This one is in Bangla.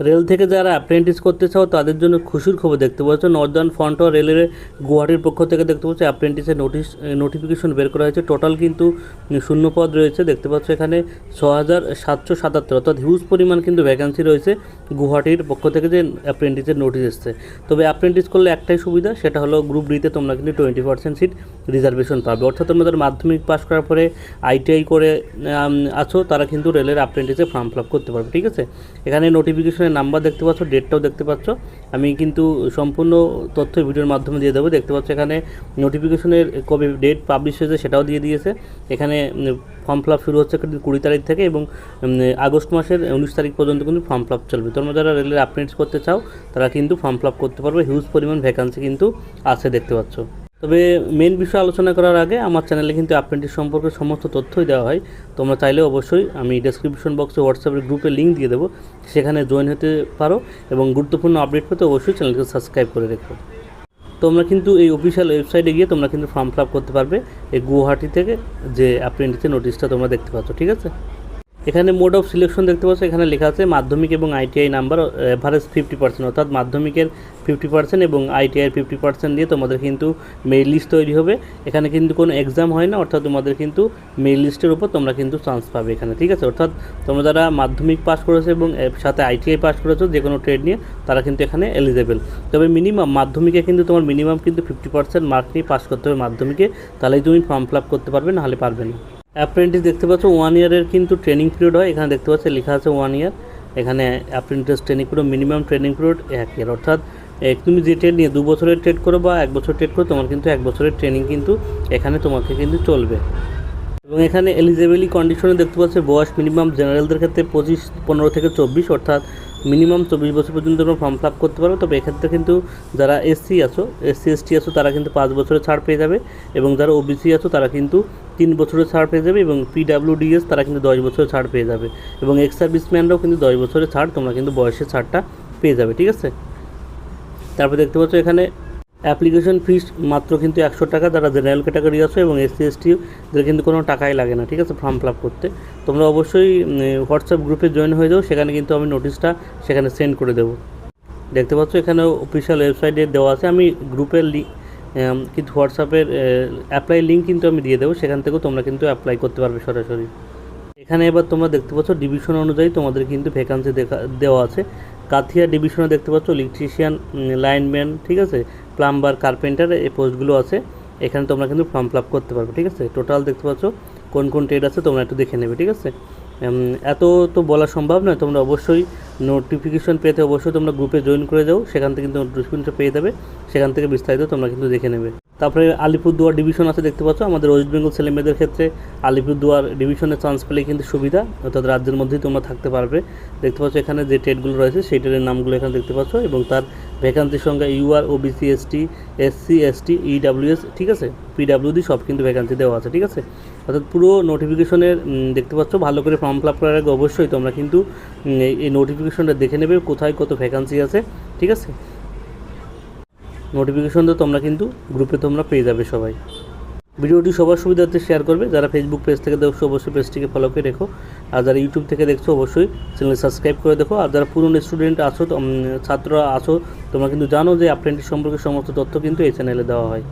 রেল থেকে যারা অ্যাপ্রেন্টিস করতে চাও তাদের জন্য খুশির খবর দেখতে পাচ্ছ। নর্দার্ন ফ্রন্টিয়ার রেলের গুয়াহাটির পক্ষ থেকে দেখতে পাচ্ছ অ্যাপ্রেন্টিসের নোটিফিকেশন বের করা হয়েছে। টোটাল কিন্তু শূন্য পদ রয়েছে দেখতে পাচ্ছ এখানে 6777, অর্থাৎ হিউজ পরিমাণ কিন্তু ভ্যাকান্সি রয়েছে। গুয়াহাটির পক্ষ থেকে যে অ্যাপ্রেন্টিসের নোটিশ এসছে, তবে অ্যাপ্রেন্টিস করলে একটাই সুবিধা, সেটা হলো গ্রুপ ডিতে তোমরা কিন্তু 20% সিট রিজার্ভেশন পাবে। অর্থাৎ তোমাদের মাধ্যমিক পাস করার পরে ITI করে আছো তারা কিন্তু রেলের অ্যাপ্রেন্টিসে ফর্ম ফিল আপ করতে পারবে। ঠিক আছে, এখানে নোটিফিকেশনের নাম্বার দেখতে পাচ্ছ, ডেটটাও দেখতে পাচ্ছ। আমি কিন্তু সম্পূর্ণ তথ্য ভিডিওর মাধ্যমে দিয়ে দেবো। দেখতে পাচ্ছ এখানে নোটিফিকেশনের কবে ডেট পাবলিশ হয়েছে সেটাও দিয়ে দিয়েছে। এখানে ফর্ম ফিল আপ শুরু হচ্ছে 20 তারিখ থেকে এবং আগস্ট মাসের 19 তারিখ পর্যন্ত কিন্তু ফর্ম ফিল আপ চলবে। তোমরা যারা রেলের অ্যাপ্রেন্টিস করতে চাও তারা কিন্তু ফর্ম ফিল আপ করতে পারবে। হিউজ পরিমাণ ভ্যাকান্সি কিন্তু আছে দেখতে পাচ্ছ। তবে মেন বিষয় আলোচনা করার আগে আমার চ্যানেলে কিন্তু অ্যাপ্রেন্টিস সম্পর্কে সমস্ত তথ্যই দেওয়া হয়। তোমরা চাইলে অবশ্যই আমি ডেসক্রিপশন বক্সে হোয়াটসঅ্যাপের গ্রুপে লিঙ্ক দিয়ে দেবো, সেখানে জয়েন হতে পারো এবং গুরুত্বপূর্ণ আপডেট পেতে অবশ্যই চ্যানেলকে সাবস্ক্রাইব করে রেখো। তোমরা কিন্তু এই অফিসিয়াল ওয়েবসাইটে গিয়ে তোমরা কিন্তু ফর্ম ফিল আপ করতে পারবে এই গুয়াহাটি থেকে যে অ্যাপ্রেন্টিসের নোটিশটা তোমরা দেখতে পাচ্ছ। ঠিক আছে, এখানে মোড অফ সিলেকশন দেখতে পাচ্ছ, এখানে লেখা আছে মাধ্যমিক এবং ITI নাম্বার এভারেজ 50%, অর্থাৎ মাধ্যমিকের 50% এবং ITIর 50% দিয়ে তোমাদের কিন্তু মেরিট লিস্ট তৈরি হবে। এখানে কিন্তু কোনো এক্সাম হয় না, অর্থাৎ তোমাদের কিন্তু মেরিট লিস্টের উপর তোমরা কিন্তু চান্স পাবে এখানে। ঠিক আছে, অর্থাৎ তোমরা যারা মাধ্যমিক পাস করেছো এবং সাথে ITI পাস করেছো যে কোনো ট্রেড নিয়ে তারা কিন্তু এখানে এলিজেবল। তবে মিনিমাম মাধ্যমিকে কিন্তু তোমার মিনিমাম কিন্তু 50% মার্ক নিয়ে পাস করতে হবে মাধ্যমিকে, তাহলেই তুমি ফর্ম ফিল আপ করতে পারবে, নাহলে পারবে না। অ্যাপ্রেন্টিস দেখতে পাচ্ছ 1 ইয়ারের কিন্তু ট্রেনিং পিরিয়ড হয়। এখানে দেখতে পাচ্ছ লেখা আছে 1 ইয়ার। এখানে apprentice training period minimum training period 1 ইয়ার, অর্থাৎ তুমি যে ট্রেড নিয়ে 2 বছরের ট্রেড করো বা 1 বছর ট্রেড করো, তোমার কিন্তু 1 বছরের ট্রেনিং কিন্তু এখানে তোমাকে কিন্তু চলবে। এবং এখানে এলিজিবিলিটি কন্ডিশনে দেখতে পাচ্ছি বয়স মিনিমাম জেনারেলদের ক্ষেত্রে 15 থেকে 24, অর্থাৎ মিনিমাম 24 বছর পর্যন্ত তোমরা ফর্ম ফিল আপ করতে পারো। তবে এক্ষেত্রে কিন্তু যারা SC ST আছো তারা কিন্তু 5 বছরের ছাড় পেয়ে যাবে, এবং যারা OBC আছো তারা কিন্তু 3 বছরের ছাড় পেয়ে যাবে, এবং PWDS তারা কিন্তু 10 বছরের ছাড় পেয়ে যাবে, এবং এক্স সার্ভিসম্যানরাও কিন্তু 10 বছরের ছাড়, তোমরা কিন্তু বয়সের ছাড়টা পেয়ে যাবে। ঠিক আছে, তারপর দেখতে পাচ্ছ এখানে অ্যাপ্লিকেশন ফিস মাত্র কিন্তু 100 টাকা, যারা জেনারেল ক্যাটাগরি আছো এবং SC STদের কিন্তু কোনো টাকাই লাগে না। ঠিক আছে, ফর্ম ফিল আপ করতে তোমরা অবশ্যই হোয়াটসঅ্যাপ গ্রুপে জয়েন হয়ে যাও, সেখানে কিন্তু আমি নোটিশটা সেখানে সেন্ড করে দেবো। দেখতে পাচ্ছ এখানে অফিসিয়াল ওয়েবসাইটে দেওয়া আছে, আমি গ্রুপের কিন্তু হোয়াটসঅ্যাপের অ্যাপ্লাই লিঙ্ক কিন্তু আমি দিয়ে দেবো, সেখান থেকেও তোমরা কিন্তু অ্যাপ্লাই করতে পারবে সরাসরি। এখানে এবার তোমরা দেখতে পাচ্ছ ডিভিশন অনুযায়ী তোমাদের কিন্তু ভ্যাকান্সি দেওয়া আছে। কাথিয়া ডিভিশনে দেখতে পাচ্ছ ইলেকট্রিশিয়ান, লাইনম্যান, ঠিক আছে, প্লাম্বার, কার্পেন্টার, এই পোস্টগুলো আছে। এখানে তোমরা কিন্তু ফর্ম ফিল আপ করতে পারবে। ঠিক আছে, টোটাল দেখতে পাচ্ছ কোন কোন ট্রেড আছে তোমরা একটু দেখে নেবে। ঠিক আছে, এত তো বলা সম্ভব নয়, তোমরা অবশ্যই নোটিফিকেশন পেতে অবশ্যই তোমরা গ্রুপে জয়েন করে যাও, সেখান থেকে কিন্তু নোটিফিকেশনটা পেয়ে যাবে, সেখান থেকে বিস্তারিত তোমরা কিন্তু দেখে নেবে। তারপরে আলিপুরদুয়ার ডিভিশন আছে দেখতে পাচ্ছ, আমাদের ওয়েস্ট বেঙ্গল ছেলেমেয়েদের ক্ষেত্রে আলিপুরদুয়ার ডিভিশনে চান্স পেলে কিন্তু সুবিধা, অর্থাৎ রাজ্যের মধ্যেই তোমরা থাকতে পারবে। দেখতে পাচ্ছ এখানে যে ট্রেডগুলো রয়েছে সেই ট্রেডের নামগুলো এখানে দেখতে পাচ্ছ, এবং তার ভ্যাকান্সির সংখ্যা UR, OBC, ST, SC, ST, EWS, ঠিক আছে, PWD সব কিন্তু ভ্যাকান্সি দেওয়া আছে। ঠিক আছে, অর্থাৎ পুরো নোটিফিকেশনের দেখতে পাচ্ছ। ভালো করে ফর্ম ফিল আপ করার আগে অবশ্যই তোমরা কিন্তু এই নোটিফিকেশনটা দেখে নেবে কোথায় কত ভ্যাকান্সি আছে। ঠিক আছে, নোটিফিকেশনটা তোমরা কিন্তু গ্রুপে তোমরা পেয়ে যাবে সবাই। ভিডিওটি সবার সুবিধার্থে শেয়ার করবে। যারা ফেসবুক পেজ থেকে দেখছো অবশ্যই পেজটিকে ফলো করে রেখো, আর যারা ইউটিউব থেকে দেখছো অবশ্যই চ্যানেল সাবস্ক্রাইব করে দেখো। আর যারা পুরনো স্টুডেন্ট আছো, ছাত্ররা আছো, তোমরা কিন্তু জানো যে অ্যাপ্রেন্টিস সম্পর্কে সমস্ত তথ্য কিন্তু এই চ্যানেলে দেওয়া হয়।